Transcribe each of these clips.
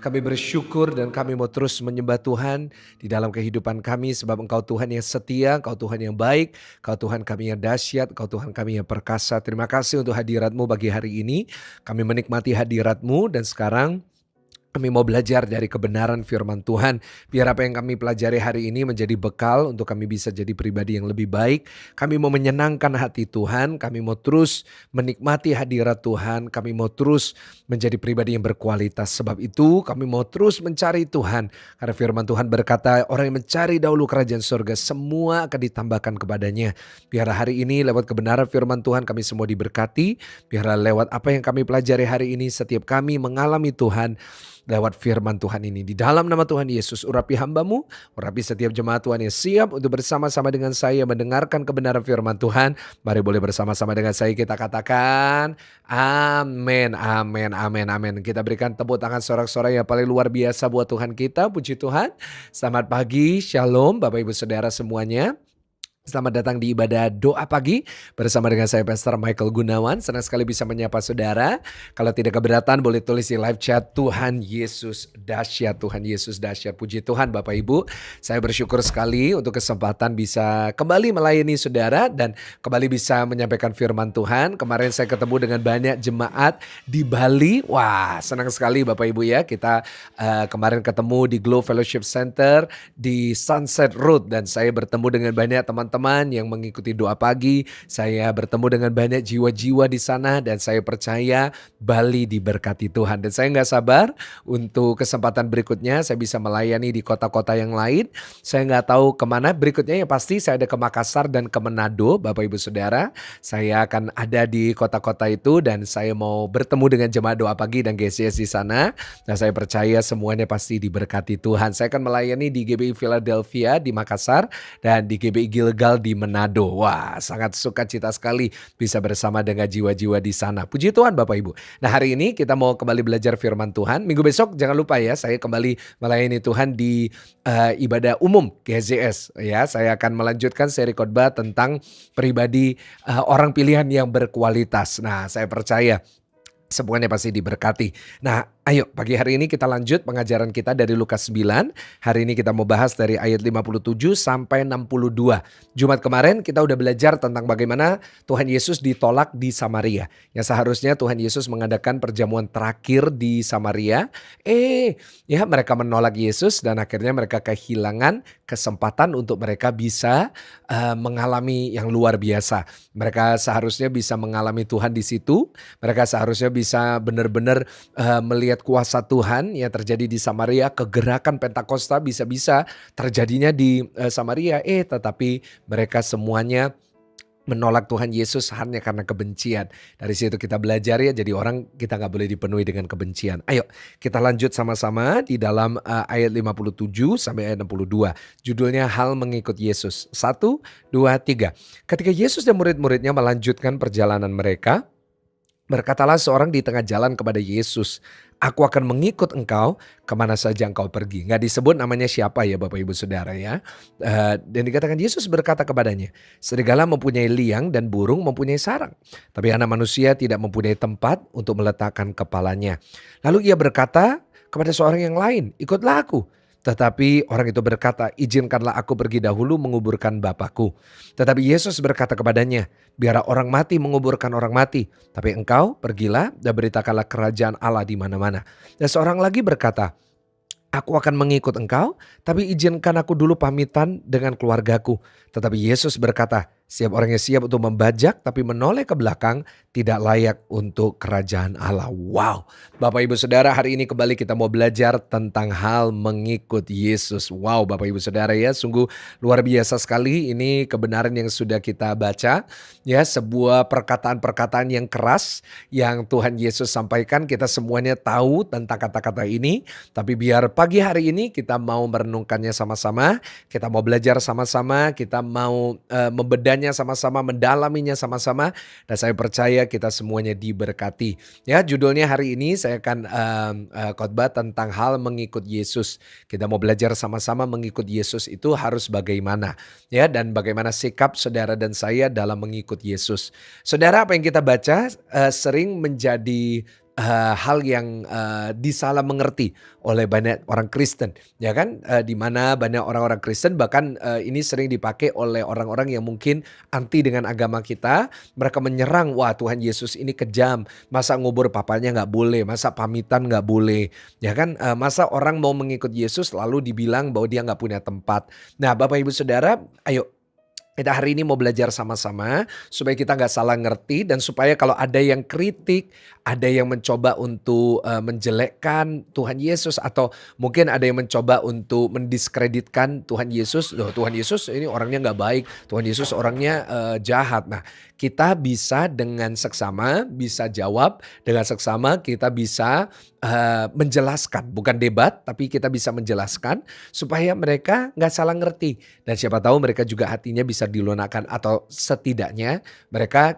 Kami bersyukur dan kami mau terus menyembah Tuhan di dalam kehidupan kami sebab Engkau Tuhan yang setia, Engkau Tuhan yang baik, Engkau Tuhan kami yang dahsyat, Engkau Tuhan kami yang perkasa. Terima kasih untuk hadirat-Mu pagi hari ini. Kami menikmati hadirat-Mu dan sekarang kami mau belajar dari kebenaran firman Tuhan. Biar apa yang kami pelajari hari ini menjadi bekal untuk kami bisa jadi pribadi yang lebih baik. Kami mau menyenangkan hati Tuhan. Kami mau terus menikmati hadirat Tuhan. Kami mau terus menjadi pribadi yang berkualitas. Sebab itu kami mau terus mencari Tuhan. Karena firman Tuhan berkata, orang yang mencari dahulu kerajaan surga, semua akan ditambahkan kepadanya. Biar hari ini lewat kebenaran firman Tuhan kami semua diberkati. Biar lewat apa yang kami pelajari hari ini, setiap kami mengalami Tuhan lewat firman Tuhan ini. Di dalam nama Tuhan Yesus, urapi hamba-Mu, urapi setiap jemaat Tuhan yang siap untuk bersama-sama dengan saya mendengarkan kebenaran firman Tuhan. Mari boleh bersama-sama dengan saya kita katakan, amin, amin, amin, amin. Kita berikan tepuk tangan sorak-sorai yang paling luar biasa buat Tuhan kita. Puji Tuhan. Selamat pagi, shalom Bapak Ibu Saudara semuanya. Selamat datang di ibadah doa pagi bersama dengan saya Pastor Michael Gunawan. Senang sekali bisa menyapa saudara. Kalau tidak keberatan boleh tulis di live chat, Tuhan Yesus dahsyat, Tuhan Yesus dahsyat. Puji Tuhan Bapak Ibu. Saya bersyukur sekali untuk kesempatan bisa kembali melayani saudara dan kembali bisa menyampaikan firman Tuhan. Kemarin saya ketemu dengan banyak jemaat di Bali. Wah, senang sekali Bapak Ibu ya. Kita kemarin ketemu di Glow Fellowship Center di Sunset Road dan saya bertemu dengan banyak teman-teman yang mengikuti doa pagi. Saya bertemu dengan banyak jiwa-jiwa di sana dan saya percaya Bali diberkati Tuhan. Dan saya nggak sabar untuk kesempatan berikutnya saya bisa melayani di kota-kota yang lain. Saya nggak tahu kemana berikutnya, yang pasti saya ada ke Makassar dan ke Manado Bapak Ibu Saudara. Saya akan ada di kota-kota itu dan saya mau bertemu dengan jemaat doa pagi dan GCS di sana. Nah saya percaya semuanya pasti diberkati Tuhan. Saya akan melayani di GBI Philadelphia di Makassar dan di GBI Gilgal di Manado. Wah, sangat sukacita sekali bisa bersama dengan jiwa-jiwa di sana. Puji Tuhan Bapak Ibu. Nah hari ini kita mau kembali belajar firman Tuhan. Minggu besok jangan lupa ya, saya kembali melayani Tuhan di ibadah umum GZS. Ya, saya akan melanjutkan seri khotbah tentang pribadi orang pilihan yang berkualitas. Nah, saya percaya semuanya pasti diberkati. Nah, ayo pagi hari ini kita lanjut pengajaran kita dari Lukas 9. Hari ini kita mau bahas dari ayat 57 sampai 62. Jumat kemarin kita udah belajar tentang bagaimana Tuhan Yesus ditolak di Samaria. Yang seharusnya Tuhan Yesus mengadakan perjamuan terakhir di Samaria. Ya mereka menolak Yesus dan akhirnya mereka kehilangan kesempatan untuk mereka bisa mengalami yang luar biasa. Mereka seharusnya bisa mengalami Tuhan di situ. Mereka seharusnya bisa benar-benar melihat kuasa Tuhan yang terjadi di Samaria, kegerakan Pentakosta bisa-bisa terjadinya di Samaria, tetapi mereka semuanya menolak Tuhan Yesus hanya karena kebencian. Dari situ kita belajar ya, jadi orang kita gak boleh dipenuhi dengan kebencian. Ayo kita lanjut sama-sama di dalam ayat 57 sampai ayat 62. Judulnya hal mengikut Yesus. 1, 2, 3. Ketika Yesus dan murid-muridnya melanjutkan perjalanan mereka, berkatalah seorang di tengah jalan kepada Yesus, "Aku akan mengikut engkau kemana saja engkau pergi." Nggak disebut namanya siapa ya Bapak Ibu Saudara ya. Dan dikatakan Yesus berkata kepadanya, "Serigala mempunyai liang dan burung mempunyai sarang, tapi anak manusia tidak mempunyai tempat untuk meletakkan kepalanya." Lalu ia berkata kepada seorang yang lain, "Ikutlah aku." Tetapi orang itu berkata, "Izinkanlah aku pergi dahulu menguburkan Bapakku." Tetapi Yesus berkata kepadanya, "Biarlah orang mati menguburkan orang mati, tapi engkau pergilah dan beritakanlah kerajaan Allah di mana-mana." Dan seorang lagi berkata, "Aku akan mengikut engkau, tapi izinkan aku dulu pamitan dengan keluargaku." Tetapi Yesus berkata, "Siap orang yang siap untuk membajak tapi menoleh ke belakang tidak layak untuk kerajaan Allah." Wow, Bapak Ibu Saudara, hari ini kembali kita mau belajar tentang hal mengikut Yesus. Wow, Bapak Ibu Saudara ya, sungguh luar biasa sekali ini kebenaran yang sudah kita baca. Ya, sebuah perkataan-perkataan yang keras yang Tuhan Yesus sampaikan, kita semuanya tahu tentang kata-kata ini. Tapi biar pagi hari ini kita mau merenungkannya sama-sama, kita mau belajar sama-sama, kita mau membedanya sama-sama, mendalaminya sama-sama, dan saya percaya kita semuanya diberkati. Ya, judulnya hari ini saya akan khotbah tentang hal mengikut Yesus. Kita mau belajar sama-sama mengikut Yesus itu harus bagaimana, ya, dan bagaimana sikap saudara dan saya dalam mengikut Yesus. Saudara, apa yang kita baca sering menjadi hal yang, disalah mengerti oleh banyak orang Kristen, ya kan? Di mana banyak orang-orang Kristen bahkan, ini sering dipakai oleh orang-orang yang mungkin anti dengan agama kita. Mereka menyerang, "Wah, Tuhan Yesus ini kejam, masa ngubur papanya nggak boleh, masa pamitan nggak boleh." Ya kan? Masa orang mau mengikut Yesus lalu dibilang bahwa dia nggak punya tempat. Nah, Bapak Ibu Saudara, ayo kita hari ini mau belajar sama-sama supaya kita nggak salah ngerti dan supaya kalau ada yang kritik, ada yang mencoba untuk menjelekkan Tuhan Yesus atau mungkin ada yang mencoba untuk mendiskreditkan Tuhan Yesus, loh Tuhan Yesus ini orangnya nggak baik, Tuhan Yesus orangnya jahat. Nah, kita bisa dengan seksama bisa jawab, dengan seksama kita bisa menjelaskan, bukan debat tapi kita bisa menjelaskan supaya mereka nggak salah ngerti. Dan siapa tahu mereka juga hatinya bisa dilunakkan atau setidaknya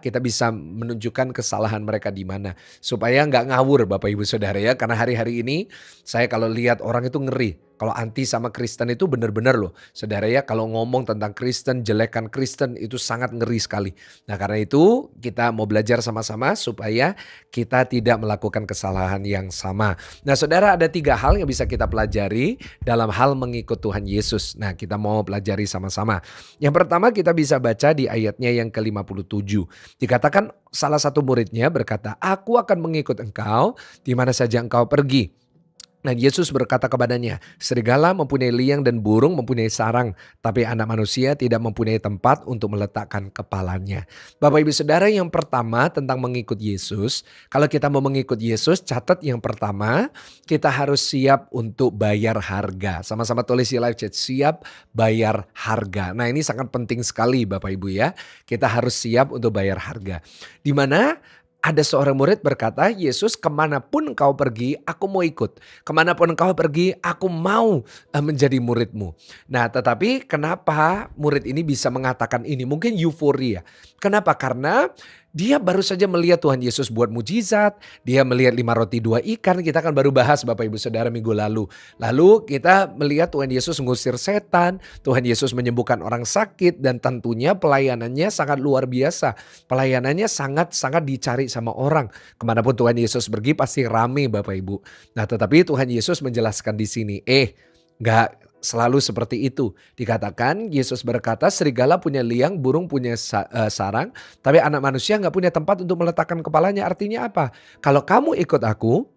kita bisa menunjukkan kesalahan mereka di mana. Supaya nggak ngawur Bapak Ibu Saudara ya, karena hari-hari ini saya kalau lihat orang itu ngeri. Kalau anti sama Kristen itu benar-benar loh Saudara ya, kalau ngomong tentang Kristen, jelekan Kristen itu sangat ngeri sekali. Nah karena itu kita mau belajar sama-sama supaya kita tidak melakukan kesalahan yang sama. Nah Saudara, ada 3 hal yang bisa kita pelajari dalam hal mengikut Tuhan Yesus. Nah kita mau pelajari sama-sama. Yang pertama kita bisa baca di ayatnya yang ke-57. Dikatakan salah satu muridnya berkata, "Aku akan mengikut engkau di mana saja engkau pergi." Nah Yesus berkata kepadanya, "Serigala mempunyai liang dan burung mempunyai sarang, tapi anak manusia tidak mempunyai tempat untuk meletakkan kepalanya." Bapak Ibu Saudara, yang pertama tentang mengikut Yesus, kalau kita mau mengikut Yesus, catat yang pertama, kita harus siap untuk bayar harga. Sama-sama tulis di live chat, siap bayar harga. Nah ini sangat penting sekali Bapak Ibu ya, kita harus siap untuk bayar harga. Di mana ada seorang murid berkata, "Yesus, kemanapun engkau pergi, aku mau ikut. Kemanapun engkau pergi, aku mau menjadi muridmu." Nah tetapi kenapa murid ini bisa mengatakan ini? Mungkin euforia. Kenapa? Karena dia baru saja melihat Tuhan Yesus buat mujizat. Dia melihat 5 roti 2 ikan. Kita kan baru bahas Bapak Ibu Saudara minggu lalu. Lalu kita melihat Tuhan Yesus mengusir setan. Tuhan Yesus menyembuhkan orang sakit. Dan tentunya pelayanannya sangat luar biasa. Pelayanannya sangat-sangat dicari sama orang. Kemanapun Tuhan Yesus pergi pasti rame Bapak Ibu. Nah tetapi Tuhan Yesus menjelaskan di sini, nggak selalu seperti itu. Dikatakan Yesus berkata, "Serigala punya liang, burung punya sarang, tapi anak manusia nggak punya tempat untuk meletakkan kepalanya." Artinya apa? Kalau kamu ikut aku,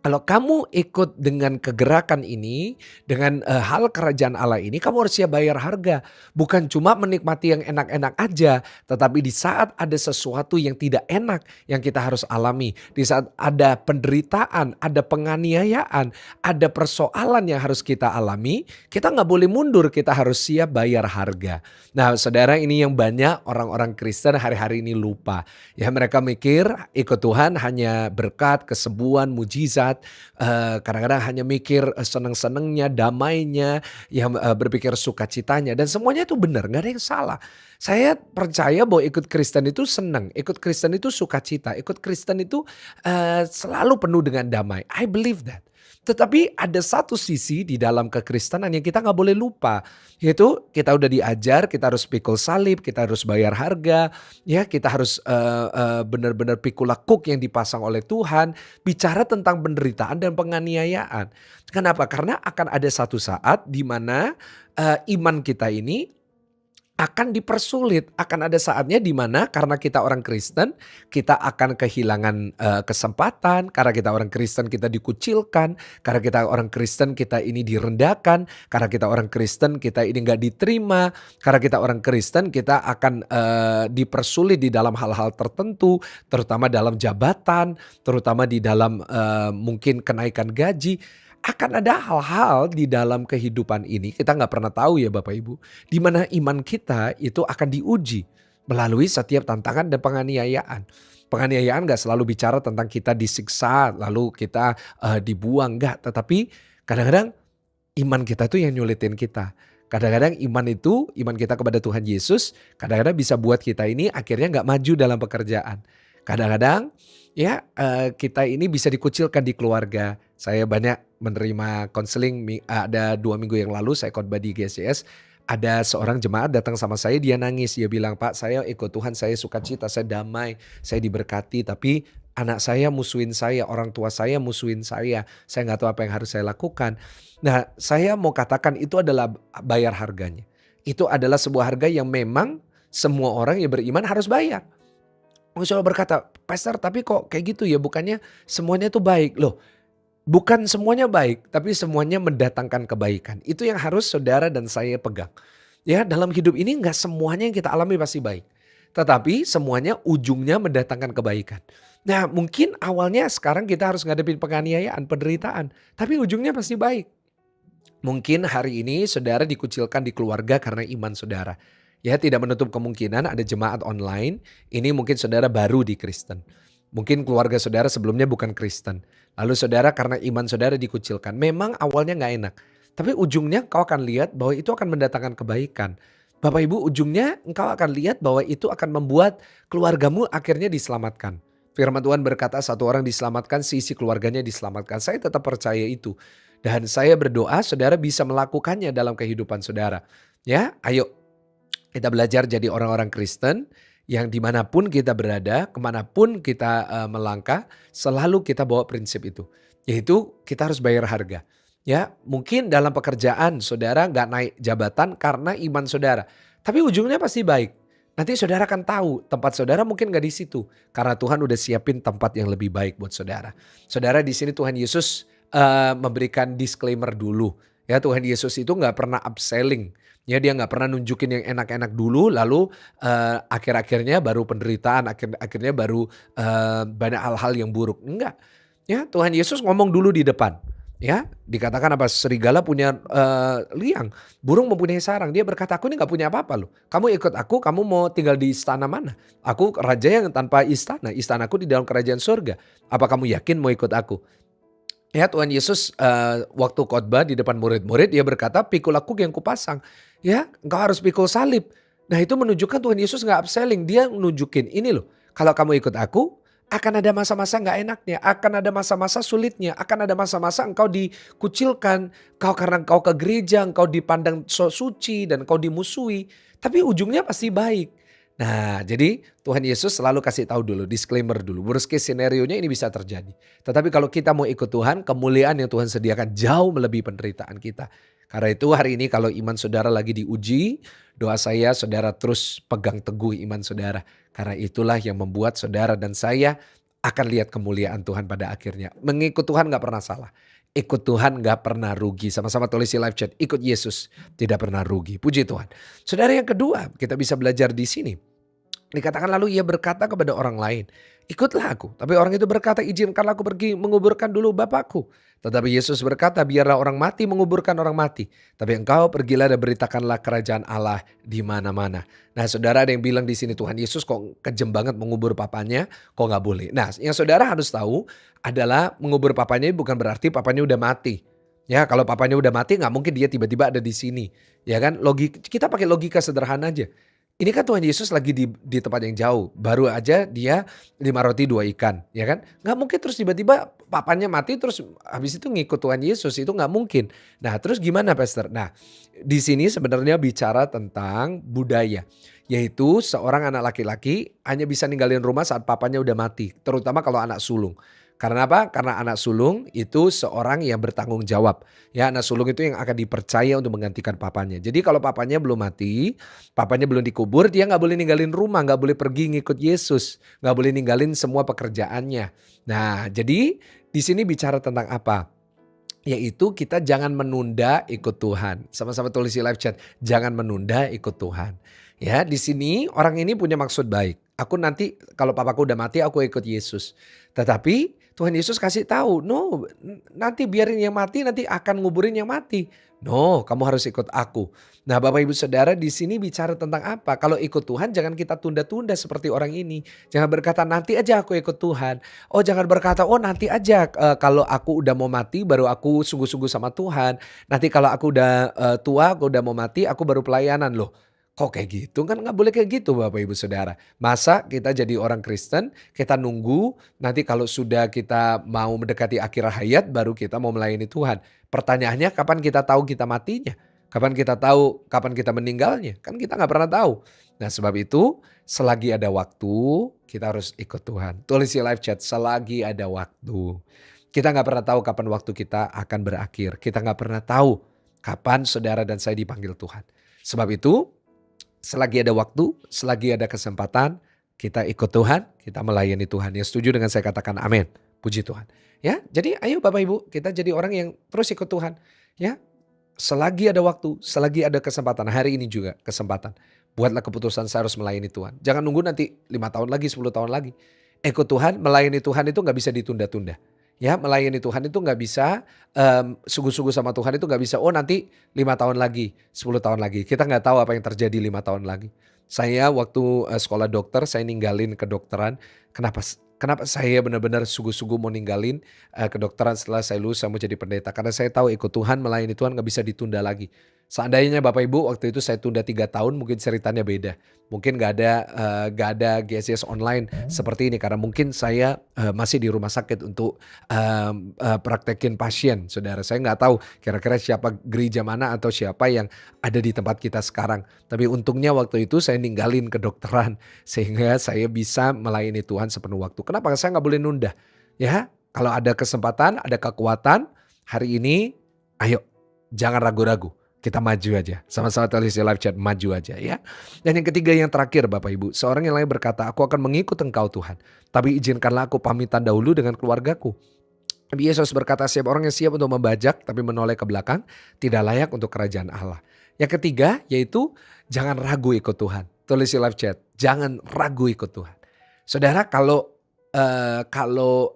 kalau kamu ikut dengan kegerakan ini, dengan hal kerajaan Allah ini, kamu harus siap bayar harga. Bukan cuma menikmati yang enak-enak aja, tetapi di saat ada sesuatu yang tidak enak yang kita harus alami, di saat ada penderitaan, ada penganiayaan, ada persoalan yang harus kita alami, kita nggak boleh mundur, kita harus siap bayar harga. Nah saudara, ini yang banyak orang-orang Kristen hari-hari ini lupa. Ya mereka mikir ikut Tuhan hanya berkat, kesembuhan, mujizat. Kadang-kadang hanya mikir seneng-senengnya, damainya, yang berpikir sukacitanya dan semuanya itu benar, nggak ada yang salah. Saya percaya bahwa ikut Kristen itu senang, ikut Kristen itu sukacita, ikut Kristen itu selalu penuh dengan damai. I believe that. Tetapi ada satu sisi di dalam kekristenan yang kita nggak boleh lupa, yaitu kita udah diajar, kita harus pikul salib, kita harus bayar harga, ya kita harus benar-benar pikul lakuk yang dipasang oleh Tuhan, bicara tentang penderitaan dan penganiayaan. Kenapa? Karena akan ada satu saat di mana iman kita ini akan dipersulit, akan ada saatnya di mana karena kita orang Kristen, kita akan kehilangan kesempatan, karena kita orang Kristen kita dikucilkan, karena kita orang Kristen kita ini direndahkan, karena kita orang Kristen kita ini nggak diterima, karena kita orang Kristen kita akan dipersulit di dalam hal-hal tertentu, terutama dalam jabatan, terutama di dalam mungkin kenaikan gaji. Akan ada hal-hal di dalam kehidupan ini, kita nggak pernah tahu ya Bapak Ibu, di mana iman kita itu akan diuji melalui setiap tantangan dan penganiayaan. Penganiayaan nggak selalu bicara tentang kita disiksa lalu kita dibuang, nggak. Tetapi kadang-kadang iman kita tuh yang nyulitin kita. Kadang-kadang iman kita kepada Tuhan Yesus, kadang-kadang bisa buat kita ini akhirnya nggak maju dalam pekerjaan. Kadang-kadang ya kita ini bisa dikucilkan di keluarga. Saya banyak menerima konseling, ada 2 minggu yang lalu saya khotbah di GCS. Ada seorang jemaat datang sama saya, dia nangis, dia bilang, "Pak, saya ikut Tuhan, saya sukacita, saya damai, saya diberkati, tapi Anak saya musuhin saya, orang tua saya musuhin saya nggak tahu apa yang harus saya lakukan. Nah, saya mau katakan itu adalah bayar harganya. Itu adalah sebuah harga yang memang semua orang yang beriman harus bayar. Mungkin saudara berkata, "Pastor tapi kok kayak gitu ya, bukannya semuanya itu baik?" Loh, bukan semuanya baik, tapi semuanya mendatangkan kebaikan. Itu yang harus saudara dan saya pegang. Ya, dalam hidup ini nggak semuanya yang kita alami pasti baik. Tetapi semuanya ujungnya mendatangkan kebaikan. Nah, mungkin awalnya sekarang kita harus ngadepin penganiayaan, penderitaan, tapi ujungnya pasti baik. Mungkin hari ini saudara dikucilkan di keluarga karena iman saudara. Ya, tidak menutup kemungkinan ada jemaat online, ini mungkin saudara baru di Kristen. Mungkin keluarga saudara sebelumnya bukan Kristen. Lalu saudara karena iman saudara dikucilkan. Memang awalnya nggak enak. Tapi ujungnya kau akan lihat bahwa itu akan mendatangkan kebaikan. Bapak Ibu, ujungnya engkau akan lihat bahwa itu akan membuat keluargamu akhirnya diselamatkan. Firman Tuhan berkata satu orang diselamatkan, seisi keluarganya diselamatkan. Saya tetap percaya itu. Dan saya berdoa saudara bisa melakukannya dalam kehidupan saudara. Ya, ayo kita belajar jadi orang-orang Kristen yang dimanapun kita berada, kemanapun kita melangkah, selalu kita bawa prinsip itu. Yaitu kita harus bayar harga. Ya, mungkin dalam pekerjaan saudara nggak naik jabatan karena iman saudara. Tapi ujungnya pasti baik. Nanti saudara akan tahu tempat saudara mungkin nggak di situ. Karena Tuhan udah siapin tempat yang lebih baik buat saudara. Saudara di sini Tuhan Yesus memberikan disclaimer dulu. Ya, Tuhan Yesus itu nggak pernah upselling. Ya, dia nggak pernah nunjukin yang enak-enak dulu, lalu akhir-akhirnya baru penderitaan, akhirnya baru banyak hal-hal yang buruk. Enggak. Ya, Tuhan Yesus ngomong dulu di depan. Ya, dikatakan apa? Serigala punya liang, burung mempunyai sarang. Dia berkata, aku ini nggak punya apa-apa loh. Kamu ikut aku, kamu mau tinggal di istana mana? Aku raja yang tanpa istana, istanaku di dalam kerajaan surga. Apa kamu yakin mau ikut aku? Ya, Tuhan Yesus waktu khotbah di depan murid-murid dia berkata, pikul aku yang kupasang. Ya, engkau harus pikul salib. Nah, itu menunjukkan Tuhan Yesus nggak upselling. Dia menunjukin ini loh, kalau kamu ikut aku akan ada masa-masa nggak enaknya, akan ada masa-masa sulitnya, akan ada masa-masa engkau dikucilkan, kau karena engkau ke gereja, engkau dipandang so suci dan engkau dimusuhi. Tapi ujungnya pasti baik. Nah, jadi Tuhan Yesus selalu kasih tahu dulu, disclaimer dulu. Worst case scenario-nya ini bisa terjadi. Tetapi kalau kita mau ikut Tuhan, kemuliaan yang Tuhan sediakan jauh melebihi penderitaan kita. Karena itu hari ini kalau iman saudara lagi diuji, doa saya saudara terus pegang teguh iman saudara. Karena itulah yang membuat saudara dan saya akan lihat kemuliaan Tuhan pada akhirnya. Mengikut Tuhan gak pernah salah. Ikut Tuhan gak pernah rugi. Sama-sama tulis di live chat, ikut Yesus tidak pernah rugi. Puji Tuhan. Saudara, yang kedua kita bisa belajar di sini. Dikatakan lalu ia berkata kepada orang lain, ikutlah aku. Tapi orang itu berkata, izinkanlah aku pergi menguburkan dulu bapakku. Tetapi Yesus berkata, biarlah orang mati menguburkan orang mati. Tapi engkau pergilah dan beritakanlah kerajaan Allah di mana-mana. Nah, saudara, ada yang bilang di sini, Tuhan Yesus kok kejem banget mengubur papanya, kok nggak boleh. Nah, yang saudara harus tahu adalah mengubur papanya bukan berarti papanya udah mati. Ya, kalau papanya udah mati nggak mungkin dia tiba-tiba ada di sini. Ya kan, kita pakai logika sederhana aja. Ini kan Tuhan Yesus lagi di tempat yang jauh. Baru aja dia 5 roti 2 ikan, ya kan? Nggak mungkin terus tiba-tiba papanya mati terus habis itu ngikut Tuhan Yesus, itu nggak mungkin. Nah, terus gimana Pastor? Nah, di sini sebenarnya bicara tentang budaya. Yaitu seorang anak laki-laki hanya bisa ninggalin rumah saat papanya udah mati, terutama kalau anak sulung. Karena apa? Karena anak sulung itu seorang yang bertanggung jawab. Ya, anak sulung itu yang akan dipercaya untuk menggantikan papanya. Jadi kalau papanya belum mati, papanya belum dikubur, dia nggak boleh ninggalin rumah, nggak boleh pergi ngikut Yesus, nggak boleh ninggalin semua pekerjaannya. Nah, jadi di sini bicara tentang apa? Yaitu kita jangan menunda ikut Tuhan. Sama-sama tulis di live chat, jangan menunda ikut Tuhan. Ya, di sini orang ini punya maksud baik. Aku nanti kalau papaku udah mati, aku ikut Yesus. Tetapi Tuhan Yesus kasih tahu, no, nanti biarin yang mati, nanti akan nguburin yang mati. No, kamu harus ikut aku. Nah, Bapak Ibu Saudara, di sini bicara tentang apa? Kalau ikut Tuhan jangan kita tunda-tunda seperti orang ini. Jangan berkata nanti aja aku ikut Tuhan. Oh, jangan berkata oh nanti aja kalau aku udah mau mati baru aku sungguh-sungguh sama Tuhan. Nanti kalau aku udah tua, aku udah mau mati, aku baru pelayanan loh. Kok kayak gitu? Kan nggak boleh kayak gitu Bapak Ibu Saudara. Masa kita jadi orang Kristen, kita nunggu nanti kalau sudah kita mau mendekati akhir hayat baru kita mau melayani Tuhan. Pertanyaannya kapan kita tahu kita matinya? Kapan kita tahu kapan kita meninggalnya? Kan kita nggak pernah tahu. Nah sebab itu selagi ada waktu kita harus ikut Tuhan. Tulis di live chat, selagi ada waktu. Kita nggak pernah tahu kapan waktu kita akan berakhir. Kita nggak pernah tahu kapan saudara dan saya dipanggil Tuhan. Sebab itu selagi ada waktu, selagi ada kesempatan, kita ikut Tuhan, kita melayani Tuhan. Yang setuju dengan saya katakan amin. Puji Tuhan. Ya, jadi ayo Bapak Ibu, kita jadi orang yang terus ikut Tuhan. Ya, selagi ada waktu, selagi ada kesempatan, hari ini juga kesempatan. Buatlah keputusan saya harus melayani Tuhan. Jangan nunggu nanti 5 tahun lagi, 10 tahun lagi. Ikut Tuhan, melayani Tuhan itu nggak bisa ditunda-tunda. Ya, melayani Tuhan itu nggak bisa, sungguh-sungguh sama Tuhan itu nggak bisa, oh nanti 5 tahun lagi, 10 tahun lagi. Kita nggak tahu apa yang terjadi 5 tahun lagi. Saya waktu sekolah dokter, saya ninggalin kedokteran. Kenapa saya benar-benar sungguh-sungguh mau ninggalin kedokteran setelah saya lulus, saya mau jadi pendeta. Karena saya tahu ikut Tuhan, melayani Tuhan nggak bisa ditunda lagi. Seandainya Bapak Ibu waktu itu saya tunda 3 tahun mungkin ceritanya beda. Mungkin nggak ada GSS online seperti ini karena mungkin saya masih di rumah sakit untuk praktekin pasien, saudara. Saya nggak tahu kira-kira siapa gereja mana atau siapa yang ada di tempat kita sekarang. Tapi untungnya waktu itu saya ninggalin kedokteran sehingga saya bisa melayani Tuhan sepenuh waktu. Kenapa? Saya nggak boleh nunda. Ya, kalau ada kesempatan, ada kekuatan, hari ini, ayo jangan ragu-ragu. Kita maju aja. Sama-sama tulis di live chat, maju aja ya. Dan yang ketiga yang terakhir Bapak Ibu. Seorang yang lain berkata, aku akan mengikut Engkau Tuhan. Tapi izinkanlah aku pamitan dahulu dengan keluargaku. Nabi Yesus berkata, siapa orang yang siap untuk membajak tapi menoleh ke belakang, tidak layak untuk kerajaan Allah. Yang ketiga yaitu jangan ragu ikut Tuhan. Tulis di live chat, jangan ragu ikut Tuhan. Saudara, kalau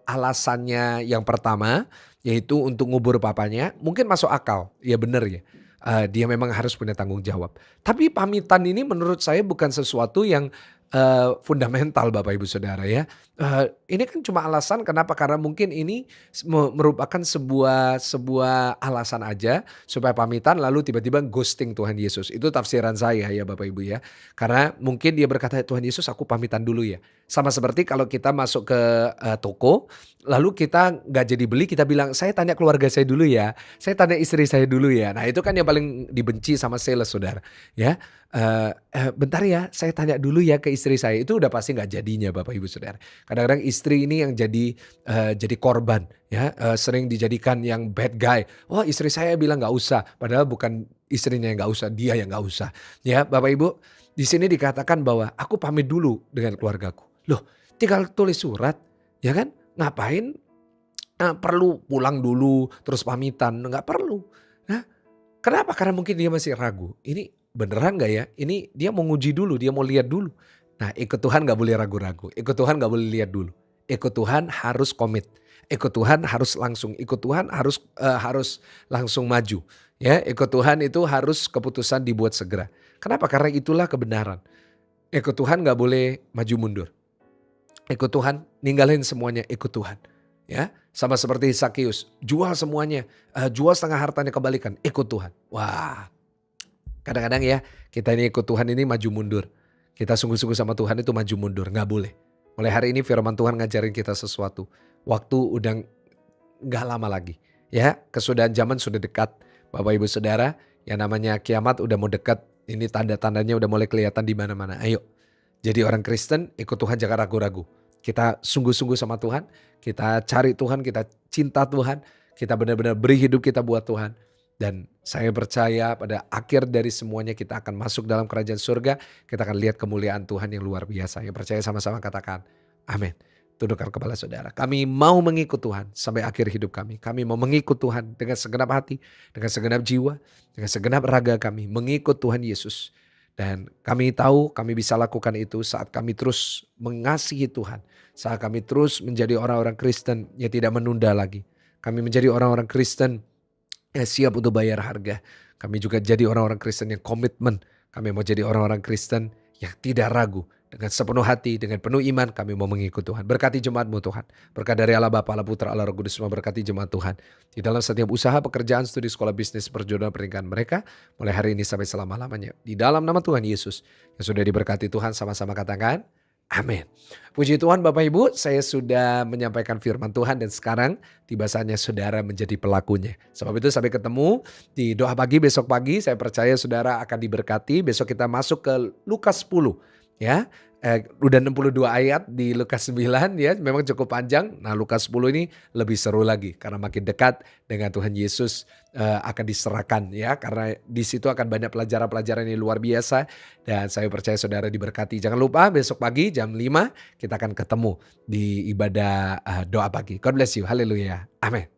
alasannya yang pertama yaitu untuk ngubur papanya, mungkin masuk akal. Ya benar ya. Dia memang harus punya tanggung jawab. Tapi pamitan ini menurut saya bukan sesuatu yang fundamental Bapak Ibu Saudara ya. Ini kan cuma alasan kenapa, karena mungkin ini merupakan sebuah alasan aja supaya pamitan lalu tiba-tiba ghosting Tuhan Yesus. Itu tafsiran saya ya Bapak Ibu ya. Karena mungkin dia berkata, Tuhan Yesus aku pamitan dulu ya. Sama seperti kalau kita masuk ke toko lalu kita nggak jadi beli, kita bilang saya tanya keluarga saya dulu ya. Saya tanya istri saya dulu ya. Nah itu kan yang paling dibenci sama sales saudara ya. Bentar ya, saya tanya dulu ya ke istri saya. Itu udah pasti nggak jadinya Bapak Ibu Saudara. Kadang-kadang istri ini yang jadi korban ya, sering dijadikan yang bad guy. Oh istri saya bilang nggak usah, padahal bukan istrinya yang nggak usah, dia yang nggak usah. Ya Bapak Ibu, di sini dikatakan bahwa aku pamit dulu dengan keluargaku. Loh, tinggal tulis surat, ya kan? Ngapain perlu pulang dulu terus pamitan? Nggak perlu. Nah, kenapa? Karena mungkin dia masih ragu. Ini beneran nggak ya? Ini dia mau nguji dulu, dia mau lihat dulu. Nah, ikut Tuhan nggak boleh ragu-ragu. Ikut Tuhan nggak boleh lihat dulu. Ikut Tuhan harus komit. Ikut Tuhan harus langsung. Ikut Tuhan harus langsung maju. Ya, ikut Tuhan itu harus keputusan dibuat segera. Kenapa? Karena itulah kebenaran. Ikut Tuhan nggak boleh maju mundur. Ikut Tuhan, ninggalin semuanya, ikut Tuhan. Ya, sama seperti Sakeus, jual semuanya, jual setengah hartanya kembalikan, ikut Tuhan. Wah, kadang-kadang ya kita ini ikut Tuhan ini maju mundur. Kita sungguh-sungguh sama Tuhan itu maju mundur, nggak boleh. Mulai hari ini firman Tuhan ngajarin kita sesuatu. Waktu udah nggak lama lagi. Ya, kesudahan zaman sudah dekat. Bapak Ibu Saudara, yang namanya kiamat udah mau dekat. Ini tanda-tandanya udah mulai kelihatan di mana-mana. Ayo, jadi orang Kristen ikut Tuhan, jangan ragu-ragu. Kita sungguh-sungguh sama Tuhan, kita cari Tuhan, kita cinta Tuhan, kita benar-benar beri hidup kita buat Tuhan. Dan saya percaya pada akhir dari semuanya kita akan masuk dalam kerajaan surga, kita akan lihat kemuliaan Tuhan yang luar biasa. Yang percaya sama-sama katakan, amin. Tundukkan kepala saudara. Kami mau mengikut Tuhan sampai akhir hidup kami. Kami mau mengikut Tuhan dengan segenap hati, dengan segenap jiwa, dengan segenap raga kami. Mengikut Tuhan Yesus. Dan kami tahu kami bisa lakukan itu saat kami terus mengasihi Tuhan. Saat kami terus menjadi orang-orang Kristen yang tidak menunda lagi. Kami menjadi orang-orang Kristen yang siap untuk bayar harga. Kami juga jadi orang-orang Kristen yang komitmen. Kami mau jadi orang-orang Kristen yang tidak ragu. Dengan sepenuh hati, dengan penuh iman kami mau mengikut Tuhan. Berkati jemaat-Mu Tuhan. Berkat dari Allah Bapa, Allah Putra, Allah Roh Kudus, semua berkati jemaat Tuhan. Di dalam setiap usaha, pekerjaan, studi, sekolah, bisnis, perjodohan, pernikahan mereka. Mulai hari ini sampai selama-lamanya. Di dalam nama Tuhan Yesus. Yang sudah diberkati Tuhan, sama-sama katakan Amin. Puji Tuhan Bapak Ibu, saya sudah menyampaikan firman Tuhan dan sekarang tiba saatnya saudara menjadi pelakunya. Sebab itu sampai ketemu di doa pagi besok pagi, saya percaya saudara akan diberkati. Besok kita masuk ke Lukas 10 ya. Udah 62 ayat di Lukas 9 ya, memang cukup panjang. Nah, Lukas 10 ini lebih seru lagi karena makin dekat dengan Tuhan Yesus akan diserahkan ya, karena di situ akan banyak pelajaran-pelajaran yang luar biasa dan saya percaya saudara diberkati. Jangan lupa besok pagi jam 5 kita akan ketemu di ibadah doa pagi. God bless you. Haleluya. Amin.